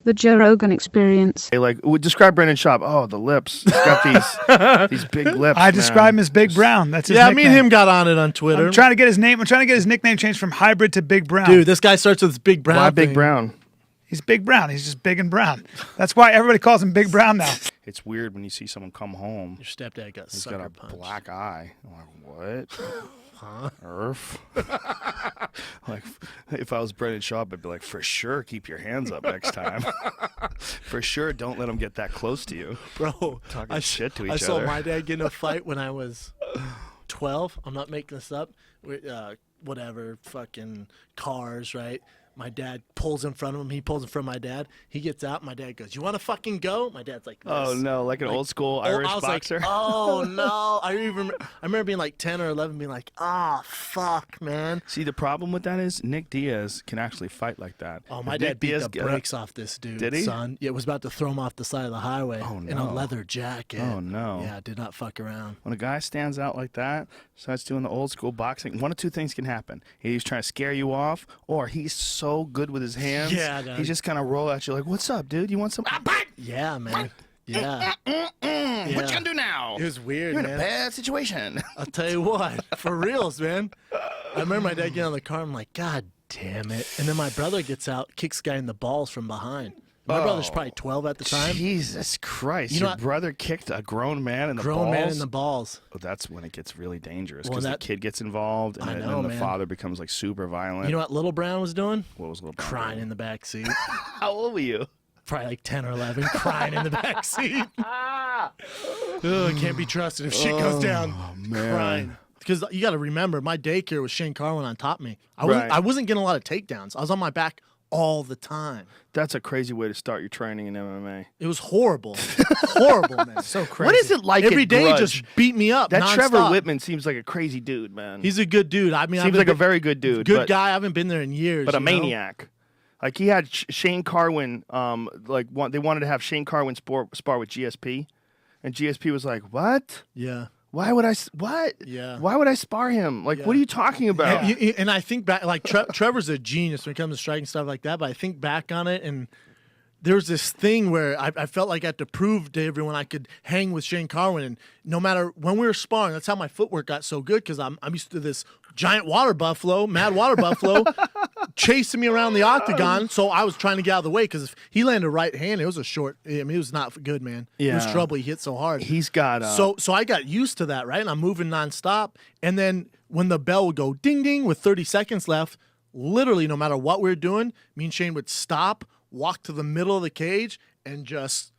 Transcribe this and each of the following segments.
The Joe Rogan Experience. Hey, like, describe Brendan Schaub. Oh, the lips. He's got these big lips. I describe him as Big Brown. That's his Yeah, nickname. me and him got on it on Twitter. I'm trying to get his name. I'm trying to get his nickname changed from Hybrid to Big Brown. Dude, this guy starts with Big Brown. Why Big thing. Brown? He's Big Brown. He's just big and brown. That's why everybody calls him Big Brown now. It's weird when you see someone come home. Your stepdad got He's sucker got a punched. black eye. I'm like, what? Huh? Earth? Like, if I was Brendan Schaub, I'd be like, for sure, keep your hands up next time. For sure, don't let them get that close to you. Bro, Talking shit to each I saw other. my dad get in a fight when I was 12. I'm not making this up. Whatever, fucking cars, right? My dad pulls in front of him. He pulls in front of my dad. He gets out. My dad goes, "You want to fucking go?" My dad's like, this. Oh, no, like an old school Irish I was boxer? Like, oh, no. I remember being like 10 or 11 being like, ah, fuck, man. See, the problem with that is Nick Diaz can actually fight like that. Oh, my If dad Nick beat Diaz the brakes off this dude, Did he? son. Yeah, was about to throw him off the side of the highway in a no. leather jacket. Oh, no. Yeah, did not fuck around. When a guy stands out like that, starts doing the old school boxing, one of two things can happen. He's trying to scare you off, or he's so good with his hands, Yeah, he just kind of roll at you like, "What's up, dude? You want some?" Yeah, man. Yeah. What you gonna do now? It was weird, You're man. in a bad situation. I'll tell you what, for reals, man. I remember my dad getting on the car. I'm like, God damn it. And then my brother gets out, kicks the guy in the balls from behind. My brother's probably 12 at the time. Jesus Christ! You know Your what? brother kicked a grown man in the balls. Grown man in the balls. Oh, that's when it gets really dangerous Well, because the that- kid gets involved, and I then know, the man. father becomes like super violent. You know what Little Brown was doing? What was little Brown Crying doing? in the back seat. How old were you? Probably like 10 or 11, crying in the back seat. Ugh, can't be trusted if shit goes down. man. Crying. Because you got to remember, my daycare was Shane Carwin on top of me. Right. I wasn't getting a lot of takedowns. I was on my back all the time. That's a crazy way to start your training in MMA. It was horrible. Horrible, man. So crazy. What is it like Every at day Grudge? just beat me up. That Trevor nonstop. Whitman seems like a crazy dude, man. He's a good dude. I mean, seems like a very good dude, Good but, guy. I haven't been there in years. but a you know? maniac. Like he had Shane Carwin. They wanted to have Shane Carwin spar with GSP, and GSP was like, "What? Yeah. Why would I? What? Yeah. Why would I spar him? Like, what are you talking about?" And I think back, like Trevor's a genius when it comes to striking stuff like that. But I think back on it, and there was this thing where I felt like I had to prove to everyone I could hang with Shane Carwin, and no matter when we were sparring, that's how my footwork got so good because I'm used to this giant water buffalo, mad water buffalo, chasing me around the octagon. So I was trying to get out of the way because if he landed right hand, it was a short. I mean, it was not good, man. It was Yeah. trouble. He hit so hard. He's got So I got used to that, right? And I'm moving nonstop. And then when the bell would go ding ding with 30 seconds left, literally no matter what we were doing, me and Shane would stop, walk to the middle of the cage, and just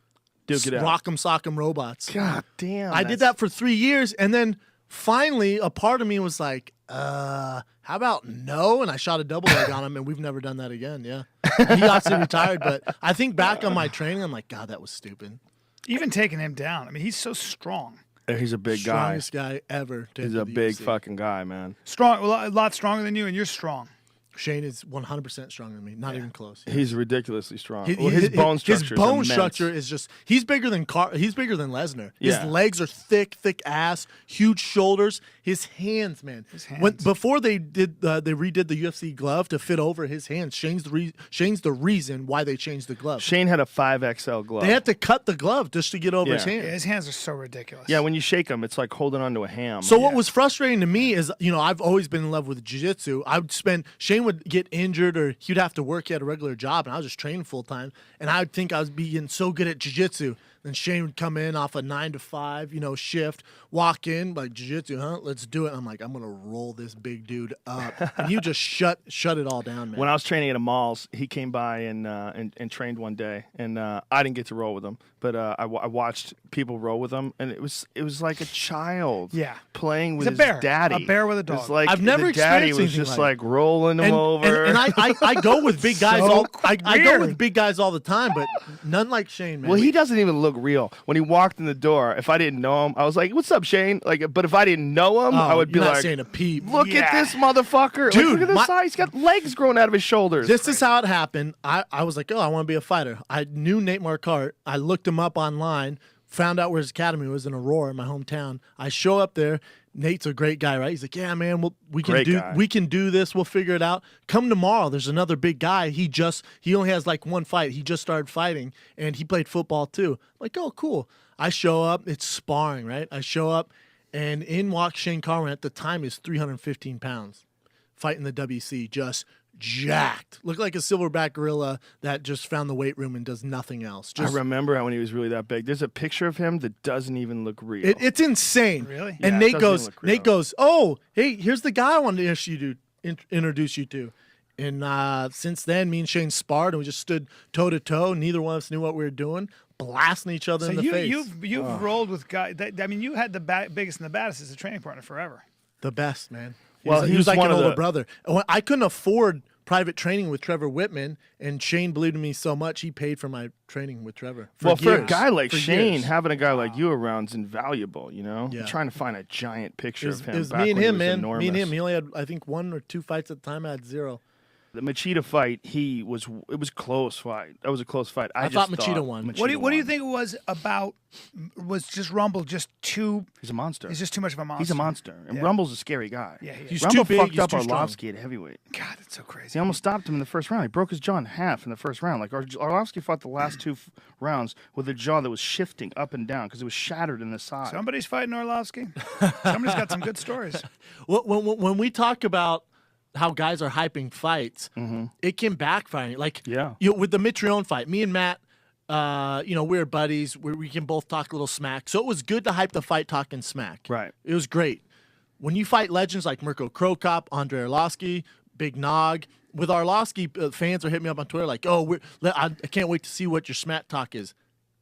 Duke it out. rock 'em, sock 'em robots. God damn. I did that for 3 years, and then finally a part of me was like, how about no? And I shot a double leg on him, and we've never done that again. Yeah, he obviously retired, but I think back on my training, I'm like, God, that was stupid. Even taking him down. I mean, he's so strong. He's a big guy. Strongest guy ever. To He's enter a the big UFC. fucking guy, man. Strong, well, a lot stronger than you, and you're strong. Shane is 100% stronger than me. Not even close. He's ridiculously strong. He- Well, his bone structure. His bone is immense. structure is just. He's bigger than Lesnar. Yeah. His legs are thick ass, huge shoulders. His hands, man. Before they redid the UFC glove to fit over his hands. Shane's the reason why they changed the glove. Shane had a 5XL glove. They had to cut the glove just to get over his Yeah. hands. Yeah, his hands are so ridiculous. Yeah, when you shake him, it's like holding onto a ham. So what was frustrating to me is, I've always been in love with jiu-jitsu. Shane would get injured or he'd have to work. He had a regular job, and I was just training full time. And I would think I was being so good at jiu-jitsu. Then Shane would come in off a 9 to 5, shift, walk in like jiu-jitsu, huh? Let's do it. I'm like, I'm gonna roll this big dude up, and he would just shut it all down, man. When I was training at a malls, he came by and trained one day, and I didn't get to roll with him, but I watched people roll with him, and it was like a child, Yeah. playing with He's a bear. his daddy, A bear with a dog. It's like I've never the daddy experienced was anything just like like rolling him over, And I go with big guys So I go with weird. big guys all the time, but none like Shane, man. Well, he doesn't even look real. When he walked in the door, if I didn't know him, I was like, "What's up, Shane?" Like, but if I didn't know him, I would be you're not like, saying a peep. "Look Yeah. at this motherfucker, Like, Dude, look at this my- side. He's got legs growing out of his shoulders." This is how it happened. I was like, oh, I want to be a fighter. I knew Nate Marquardt. I looked him up online, found out where his academy was in Aurora, my hometown. I show up there. Nate's a great guy, right? He's like, yeah, man, we Great guy. can do this. We'll figure it out. Come tomorrow. There's another big guy. He only has like one fight. He just started fighting, and he played football too. I'm like, oh, cool. I show up. It's sparring, right? I show up, and in walks Shane Carwin. At the time, is 315 pounds, fighting the WC, just jacked. Looked like a silverback gorilla that just found the weight room and does nothing else. I remember when he was really that big. There's a picture of him that doesn't even look real. It's insane. Really? And Yeah, it Nate doesn't even look real. goes, oh, hey, here's the guy I wanted to introduce you to. And since then, me and Shane sparred, and we just stood toe to toe. Neither one of us knew what we were doing, blasting each other in the face. You've rolled with guys. I mean, you had the biggest and the baddest as a training partner forever. The best, man. Well, he was like one an of older the- brother. I couldn't afford private training with Trevor Whitman, and Shane believed in me so much he paid for my training with Trevor. For a years. guy like For Shane, years. having a guy like you around is invaluable. You know, Yeah. I'm trying to find a giant picture of him. It was back me and when he him, was man. enormous. Me and him. He only had, I think, 1 or 2 fights at the time. I had 0. The Machida fight, it was a close fight. That was a close fight. I thought Machida won. What do you won. think it was about? Was just Rumble just too? He's a monster. He's just too much of a monster. He's a monster. And Yeah. Rumble's a scary guy. Yeah, he is. He's Rumble too big, fucked he's up too strong. Arlovski at heavyweight. God, that's so crazy. He almost stopped him in the first round. He broke his jaw in half in the first round. Like Arlovski fought the last 2 rounds with a jaw that was shifting up and down because it was shattered in the side. Somebody's fighting Arlovski. Somebody's got some good stories. When we talk about how guys are hyping fights, it can backfire. Like, Yeah. With the Mitrione fight, me and Matt, we're buddies. We can both talk a little smack. So it was good to hype the fight talking smack. Right. It was great. When you fight legends like Mirko Krokop, Andrei Arlovski, Big Nog, with Arlovski, fans are hitting me up on Twitter like, oh, I can't wait to see what your smack talk is.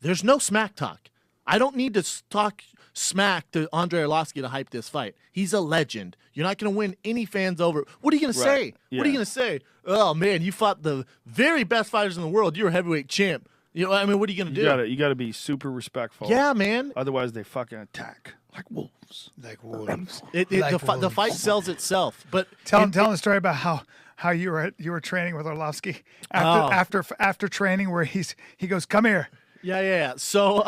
There's no smack talk. I don't need to talk smack to Andrei Arlovski to hype this fight. He's a legend. You're not going to win any fans over. What are you going to say? Yeah. What are you going to say? Oh, man, you fought the very best fighters in the world. You're a heavyweight champ. I mean, what are you going to do? You gotta be super respectful. Yeah, man. Otherwise, they fucking attack like wolves. Like wolves. The fight sells itself. But Tell him the story about how you were training with Arlovski after training, where he goes, come here. Yeah. So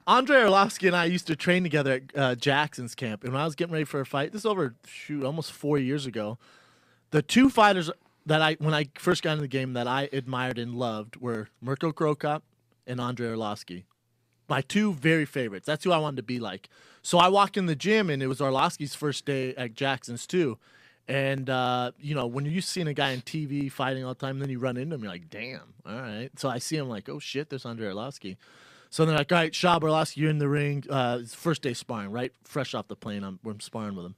Andrei Arlovski and I used to train together at Jackson's camp. And when I was getting ready for a fight, this is over, almost 4 years ago, the 2 fighters that when I first got into the game that I admired and loved were Mirko Krokop and Andrei Arlovski. My 2 very favorites. That's who I wanted to be like. So I walked in the gym, and it was Arlovski's first day at Jackson's too. And, when you're seeing a guy on TV fighting all the time, then you run into him, you're like, damn, all right. So I see him like, oh, shit, there's Andrei Arlovski. So they're like, all right, Schaub, Arlovski, you're in the ring. It's first day sparring, right? Fresh off the plane, I'm sparring with him.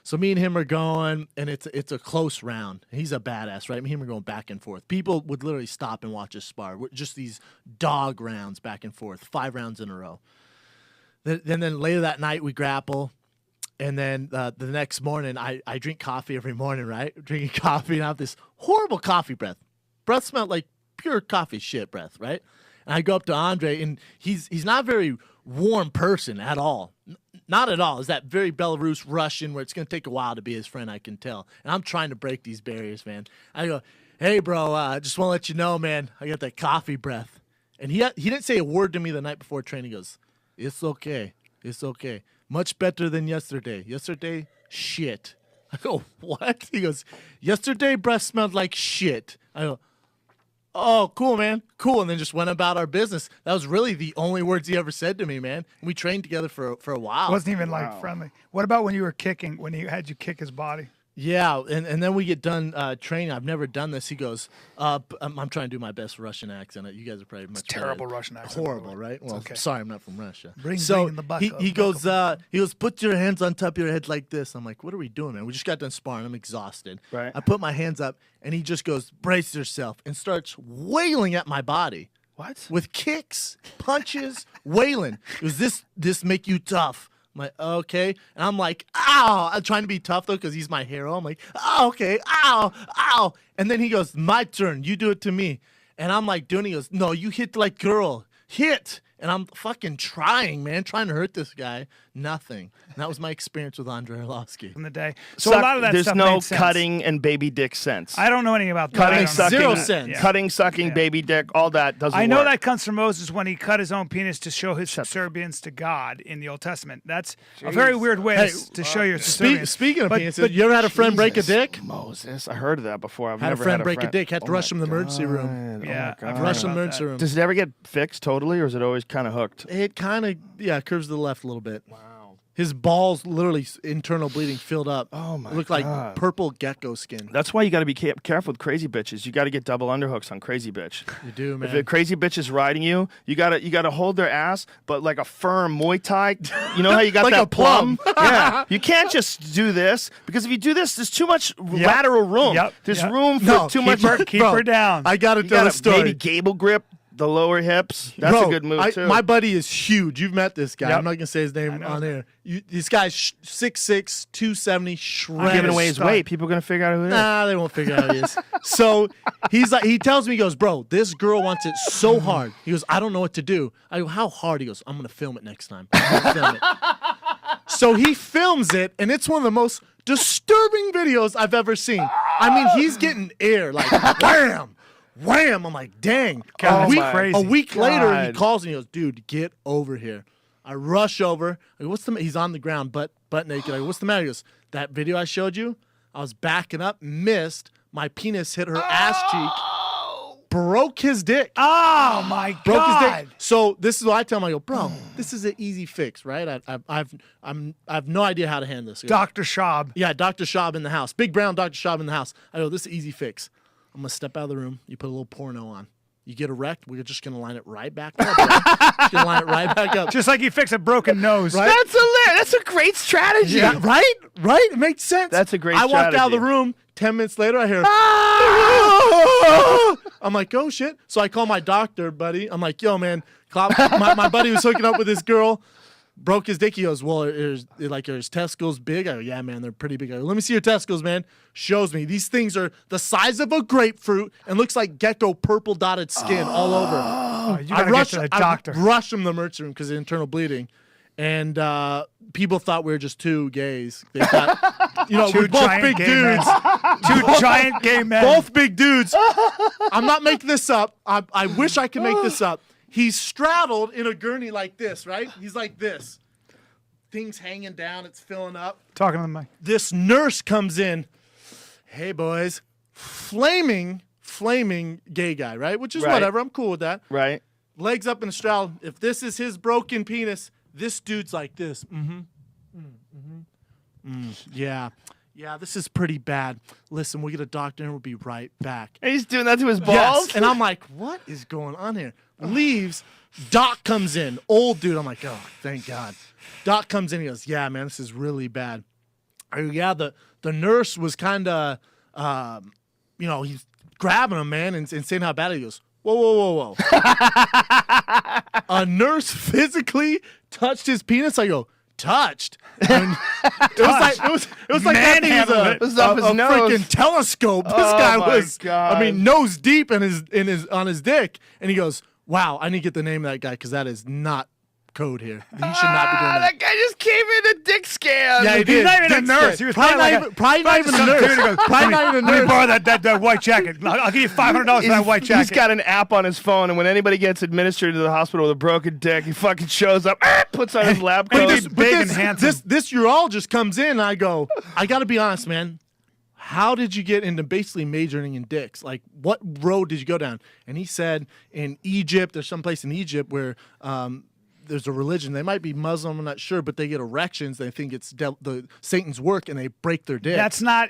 So me and him are going, and it's a close round. He's a badass, right? Me and him are going back and forth. People would literally stop and watch us spar. Just these dog rounds back and forth, 5 rounds in a row. Then later that night, we grapple. And then the next morning, I drink coffee every morning, right? Drinking coffee, and I have this horrible coffee breath. Breath smelled like pure coffee shit breath, right? And I go up to Andre, and he's not a very warm person at all. Not at all. It's that very Belarus Russian where it's going to take a while to be his friend, I can tell. And I'm trying to break these barriers, man. I go, hey, bro, I just want to let you know, man, I got that coffee breath. And he didn't say a word to me the night before training. He goes, it's okay. It's okay. Much better than yesterday. Yesterday, shit. I go, what? He goes, yesterday breath smelled like shit. I go, oh, cool, man. Cool. And then just went about our business. That was really the only words he ever said to me, man. We trained together for a while. It wasn't even like friendly. What about when you were kicking, when he had you kick his body? Yeah, and then we get done training. I've never done this. He goes, I'm trying to do my best Russian accent. You guys are probably much terrible better. Russian accent. Horrible, right? Well, okay. sorry, I'm not from Russia. Bring the buck he, up, he buck goes, put your hands on top of your head like this. I'm like, what are we doing, man? We just got done sparring. I'm exhausted. Right. I put my hands up, and he just goes, brace yourself, and starts wailing at my body. What? With kicks, punches, wailing. It was this make you tough. I'm like, okay. And I'm like, ow. I'm trying to be tough, though, because he's my hero. I'm like, oh, okay. Ow, ow. And then he goes, my turn. You do it to me. And I'm like doing it. He goes, no, you hit like girl. Hit. And I'm fucking trying, man, trying to hurt this guy. Nothing. And that was my experience with Andrei Arlovski. In the day. So a lot of that there's stuff no made sense. cutting and baby dick sense. I don't know anything about that. Cutting, I don't know. sucking, 0 sense. Yeah. cutting, sucking, baby dick, all that doesn't work. I know that comes from Moses when he cut his own penis to show his subservience to God in the Old Testament. That's a very weird way to show your subservience. Speaking of penises, you ever had a friend break a dick? Moses, I heard of that before. I've Had a never friend had break a dick, had to rush him to the emergency room. Yeah, Oh my I've God. Rush him to the about emergency that. room. Does it ever get fixed totally, or is it always kind of hooked? It kind of, curves to the left a little bit. Wow. His balls, literally internal bleeding, filled up. Oh, my It looked like God. purple gecko skin. That's why you got to be careful with crazy bitches. You got to get double underhooks on crazy bitch. You do, man. If a crazy bitch is riding you, you gotta hold their ass, but like a firm Muay Thai. You know how you got Like that a plum. Yeah, you can't just do this because if you do this, there's too much lateral room. Yep. There's Yep. room for No, too Keep much. her, keep her down. I got to You tell a gotta story. maybe gable grip the lower hips. That's Bro, a good move too. My buddy is huge. You've met this guy. Yep. I'm not gonna say his name on air. This guy's 6'6", 270, shredded. giving away his Stud. weight. People are gonna figure out who it is. Nah, they won't figure out who he is. So he's like, he tells me, he goes, bro, this girl wants it so hard. He goes, I don't know what to do. I go, how hard? He goes, I'm gonna film it next time. I'm gonna film it. So he films it, and it's one of the most disturbing videos I've ever seen. I mean, he's getting air like wham. Wham! I'm like, dang. God, Oh that's my crazy. A week later, he God. calls and he goes, dude, get over here. I rush over. I go, what's the He's on the ground, butt naked. I go, what's the matter? He goes, that video I showed you, I was backing up, missed. My penis hit her ass cheek, broke his dick. Oh my Broke his God. dick. So this is what I tell him. I go, bro, this is an easy fix, right? I have no idea how to handle this. He goes, Dr. Schaub. yeah, Dr. Schaub in the house. Big brown Dr. Schaub in the house. I go, this is an easy fix. I'm going to step out of the room. You put a little porno on. You get erect. We're just going to line it right back up. Bro. Just going to line it right back up. Just like you fix a broken nose. Right? That's hilarious. That's a great strategy. Yeah, right? Right? It makes sense. That's a great I walked out of the strategy. room. 10 minutes later, I hear, I'm like, oh, shit. So I call my doctor, buddy. I'm like, yo, man, my buddy was hooking up with this girl. Broke his dick. He goes, well, are his testicles big? I go, yeah, man, they're pretty big. I go, let me see your testicles, man. Shows me. These things are the size of a grapefruit and looks like gecko purple dotted skin all over. Oh, you gotta get to the doctor. I rushed him to the emergency room because of internal bleeding. And people thought we were just two gays. They thought, we're Two both giant big gay dudes. men. Two giant gay men. Both big dudes. I'm not making this up. I wish I could make this up. He's straddled in a gurney like this, right? He's like this. Things hanging down. It's filling up. Talking to the mic. This nurse comes in. Hey, boys. Flaming gay guy, right? Which is Right. whatever. I'm cool with that. Right. Legs up in a straddle. If this is his broken penis, this dude's like this. Yeah. Yeah, this is pretty bad. Listen, we'll get a doctor and we'll be right back. And he's doing that to his balls. Yes. And I'm like, what is going on here? Leaves. Doc comes in. Old dude. I'm like, oh, thank God. Doc comes in. He goes, yeah, man, this is really bad. I go, yeah, the nurse was kind of, he's grabbing him, man, and saying how bad it is. He goes, whoa. A nurse physically touched his penis? I go, touched? I mean, it was like that thing was Manhandled a, it. It was up his a nose. freaking telescope. This Oh guy my was, God. I mean, nose deep on his dick. And he goes, wow, I need to get the name of that guy because that is not code here. He should not be doing that. That guy just came in a dick scam. Yeah, he He's did. not even a Dick nurse. stick. He was probably not even a some nurse. dude who goes, Probably not even a Let me nurse. borrow that white jacket. I'll give you $500 for that white jacket. He's got an app on his phone, and when anybody gets administered to the hospital with a broken dick, he fucking shows up, puts on his lab But coat. he's big and handsome. This urologist comes in, and I go, I got to be honest, man. How did you get into basically majoring in dicks? Like, what road did you go down? And he said in Egypt, there's some place in Egypt where there's a religion. They might be Muslim, I'm not sure, but they get erections. They think it's the Satan's work, and they break their dick. That's not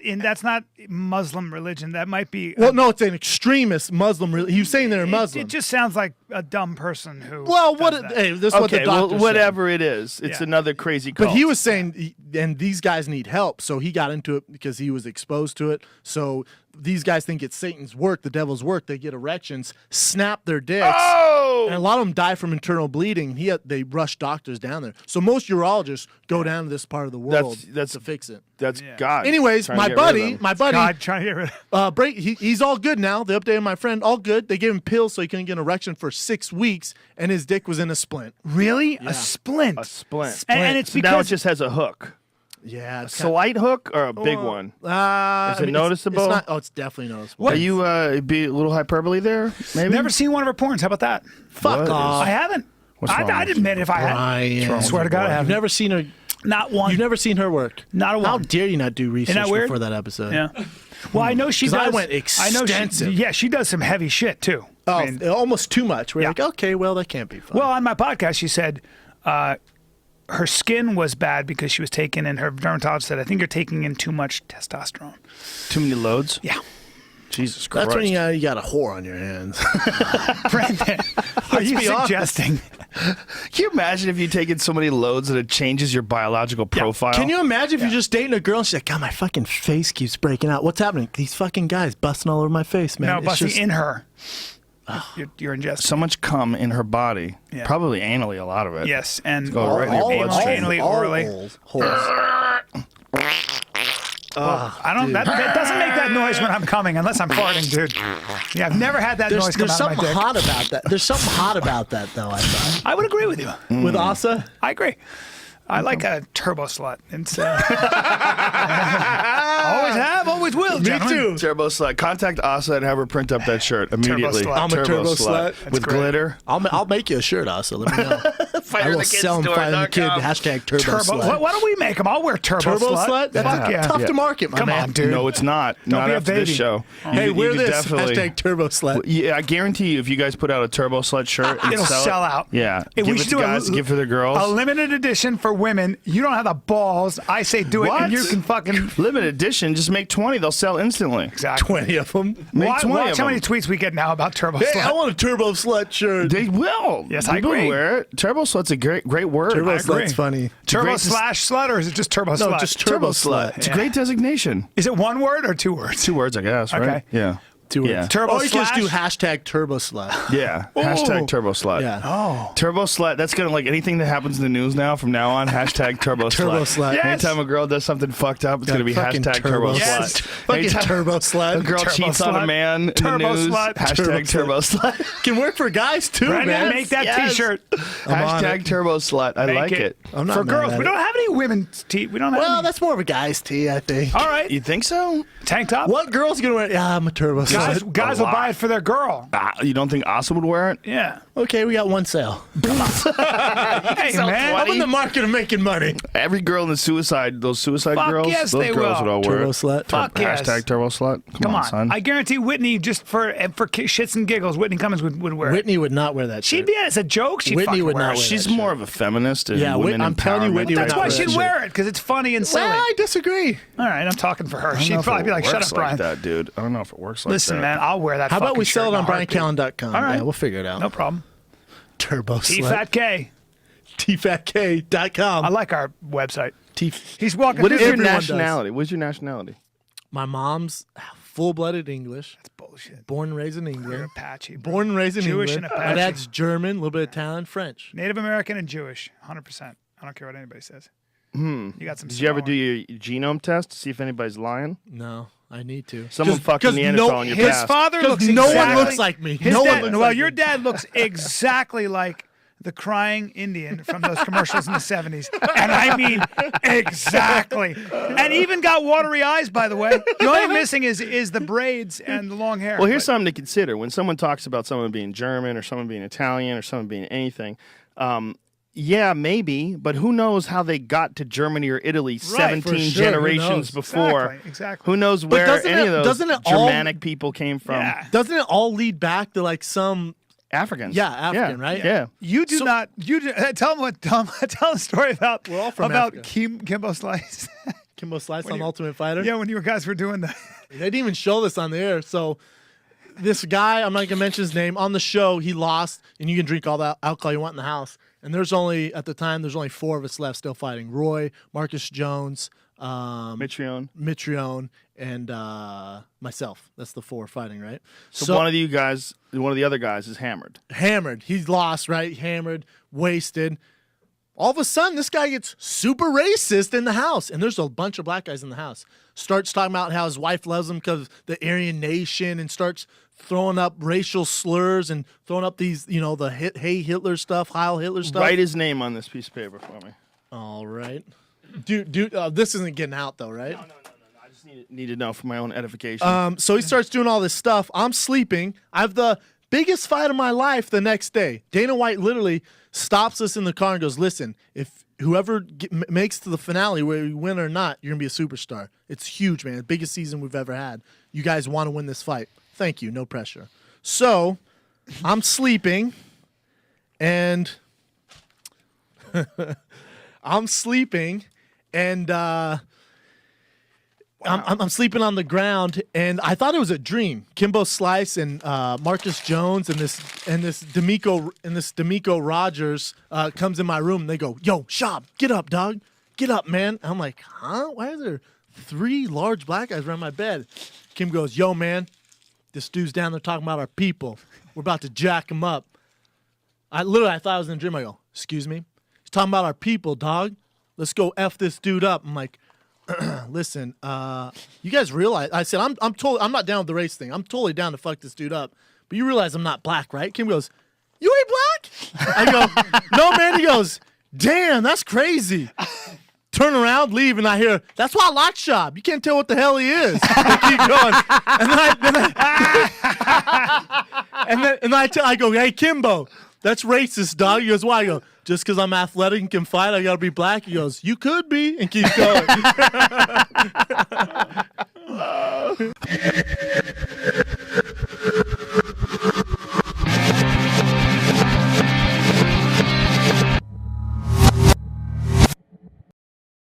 Muslim religion. That might be. Well, no, it's an extremist Muslim. He was saying they're Muslim. It just sounds like a dumb person who. well, does that. hey, this is what the Okay, well, doctor said. whatever it is, it's Yeah. another crazy cult. But he was saying, and these guys need help, so he got into it because he was exposed to it. So these guys think it's Satan's work, the devil's work. They get erections, snap their dicks, and a lot of them die from internal bleeding. They rush doctors down there. So most urologists go down to this part of the world That's to fix it. That's God. Anyways, trying to my get rid of buddy, him. God trying to get rid of. he's all good now. They updated my friend, all good. They gave him pills so he couldn't get an erection for 6 weeks, and his dick was in a splint. Really? A splint. A splint. And it's So now it because just has a hook. Yeah, A slight hook or a big one? Is it noticeable? It's not, it's definitely noticeable. Are you be a little hyperbole there? Maybe. never seen one of her porns. How about that? Fuck What off. I haven't. What's wrong I'd with admit if I had. Brian. I swear to God, I You've haven't. never seen her. Not one. You've never seen her work. Not a one. How dare you not do research that weird? before that episode? Yeah. Well, I know she 'Cause does. I went I know extensive. she does some heavy shit too. Oh, I mean, almost too much. We're Yeah. like, okay, well, that can't be fun. well, on my podcast, she said her skin was bad because she was taking, and her dermatologist said, I think you're taking in too much testosterone. Too many loads? Yeah. Jesus Christ. that's when you got a whore on your hands. Brendan, are you be honest. suggesting? Can you imagine if you taken so many loads that it changes your biological profile? Can you imagine if you're just dating a girl and she's like, God, my fucking face keeps breaking out. What's happening? These fucking guys busting all over my face, man. No, It's busting just- in her. You're ingesting. So much cum in her body. Yeah. Probably anally, a lot of it. Yes, and Go right in your bloodstream. anally, orally. holes. I don't. That doesn't make that noise when I'm coming, unless I'm farting, dude. Yeah, I've never had that There's, noise come there's out of my something dick. hot about that. There's something hot about that, though, I thought. I would agree with you. With Asa? I agree. I like a turbo slut. It's, always have, always will. Me gentlemen. too. Turbo slut. Contact Asa and have her print up that shirt immediately. slut. I'm a turbo slut. with great. glitter. I'll make you a shirt, Asa. Let me know. I will sell them Fire the Kid. Hashtag turbo slut. Why don't we make them? I'll wear turbo Turbo slut. slut? That's Fuck yeah. tough to market, my Come man. on, dude. No, it's not. Not be a after this baby. show. Hey, You wear could this. definitely- Hashtag turbo slut. Yeah, I guarantee you, if you guys put out a turbo slut shirt, and It'll sell it, out. Yeah, If give we it should to do guys, give for the girls. A limited edition for women. You don't have the balls. I say do it, What? and you can fucking. Limited edition. Just make 20. They'll sell instantly. Exactly. 20 of them. Make 20 Watch of how many them. tweets we get now about turbo Hey, slut. I want a turbo slut shirt. They will. Yes, I People agree. wear it. Turbo slut's a great word. Turbo I agree. slut's funny. Turbo great- slash slut, or is it just turbo No, slut? just turbo slut. It's a great designation. Is it one word or 2 words? 2 words, I guess. Right? Okay. Yeah. 2 words. Yeah. Turbo Or you can just do slash? hashtag turbo slut. Yeah. Hashtag turbo slut. Yeah. Oh. Turbo slut. That's gonna like anything that happens in the news now. From now on, hashtag turbo Turbo slut. slut. Yes. Anytime a girl does something fucked up, it's gonna be Fucking hashtag turbo Yes. slut. Fucking Anytime turbo slut. a girl Turbo cheats on a slut. man in the Turbo news, slut. hashtag turbo slut. Can work for guys too, Brendan, man. make that Yes. T-shirt. I'm on Hashtag it. turbo slut. I Make like it. I'm not For mad girls. at We it. don't have any women's tee. We don't have Well, any. that's more of a guy's tee, I think. All right. You think so? Tank top. What girl's gonna wear? Yeah, I'm a turbo Guys, slut. guys will buy it for their girl. You don't think Asa would wear it? Yeah. Okay, we got one sale. Hey, man. I'm in the market of making money. Every girl in the those suicide Fuck girls, yes, those they girls will. would all wear Turbo it. slut. Fuck yes. Hashtag turbo slut. Come on. son. I guarantee Whitney, just for shits and giggles, Whitney Cummings would wear it. Whitney would not wear that. She'd shirt. be as a joke. She'd Whitney fucking would wear not it. wear She's that more shirt. of a feminist and Yeah, women I'm telling you, empowerment Whitney would type That's not why of wear she'd that shit. wear it, because it's funny and silly. Well, I disagree. All right, I'm talking for her. I don't know She'd if probably it be like, "Shut works up, Brian." like that, dude. I don't know if it works like Listen, that. man, I'll wear that. How about fucking we sell shirt it in on a heartbeat. BrianCallen.com? All right. Yeah, we'll figure it out. No problem. Turbo T slut. Fat K. TFATK.com. I like our website. T- He's walking. What is through your Everyone does. nationality? What's your nationality? My mom's full-blooded English. bullshit. Born and raised in You're England. Apache. bro. Born and raised in Jewish England. and My Apache. dad's German, a little bit of Italian, French. Native American and Jewish, 100%. I don't care what anybody says. You got some. Did you ever Samoan. do your genome test to see if anybody's lying? No, I need to. Someone fucking Neanderthal in your His past. father 'Cause looks no one exactly, looks like me. His No one dad, looks well, like your me. dad looks exactly like the crying Indian from those commercials in the 70s. And I mean exactly. And even got watery eyes, by the way. The only missing is the braids and the long hair. Well, here's But- something to consider. When someone talks about someone being German or someone being Italian or someone being anything, yeah, maybe, but who knows how they got to Germany or Italy 17 for sure. Who generations knows? before. Exactly. Who knows where doesn't any it- of those doesn't it all- Germanic people came from? Yeah. Doesn't it all lead back to like some? Africans. Yeah, African, right? Yeah. You do not. You do, tell the story about We're all from about Africa. Kimbo Slice. Kimbo Slice on you- Ultimate Fighter. Yeah, when you guys were doing that. They didn't even show this on the air. So this guy, I'm not gonna mention his name, on the show, he lost, and you can drink all that alcohol you want in the house. And there's only, at the time, there's only 4 of us left still fighting. Roy, Marcus Jones, Mitrione. and myself. That's the 4 fighting, right? So one of the other guys is hammered. hammered. He's lost, right? Hammered, wasted. All of a sudden, this guy gets super racist in the house. And there's a bunch of black guys in the house. Starts talking about how his wife loves him because of the Aryan nation and starts throwing up racial slurs and throwing up these, the Hey Hitler stuff, Heil Hitler stuff. Write his name on this piece of paper for me. All right. Dude, this isn't getting out, though, right? No. I just need to know for my own edification. So he starts doing all this stuff. I'm sleeping. I have the biggest fight of my life the next day. Dana White literally stops us in the car and goes, listen, if whoever makes to the finale, whether you win or not, you're going to be a superstar. It's huge, man. The biggest season we've ever had. You guys want to win this fight. Thank you. No pressure. So I'm sleeping, and I'm sleeping sleeping on the ground, and I thought it was a dream. Kimbo Slice and Marcus Jones and this D'Amico Rogers comes in my room, and they go, "Yo, Schaub, get up, dog, get up, man." I'm like, "Huh? Why are there 3 large black guys around my bed?" Kim goes, "Yo, man, this dude's down there talking about our people. We're about to jack him up." I thought I was in a dream. I go, "Excuse me? He's talking about our people, dog. Let's go F this dude up." I'm like, listen, you guys realize, I said, I'm not down with the race thing. I'm totally down to fuck this dude up. But you realize I'm not black, right? Kim goes, "You ain't black?" I go, "No, man." He goes, "Damn, that's crazy." Turn around, leave, and I hear, "That's why I like Schaub. You can't tell what the hell he is." They keep going. And I go, "Hey, Kimbo, that's racist, dog." He goes, "Why?" I go, "Just because I'm athletic and can fight, I got to be black." He goes, "You could be," and keeps going.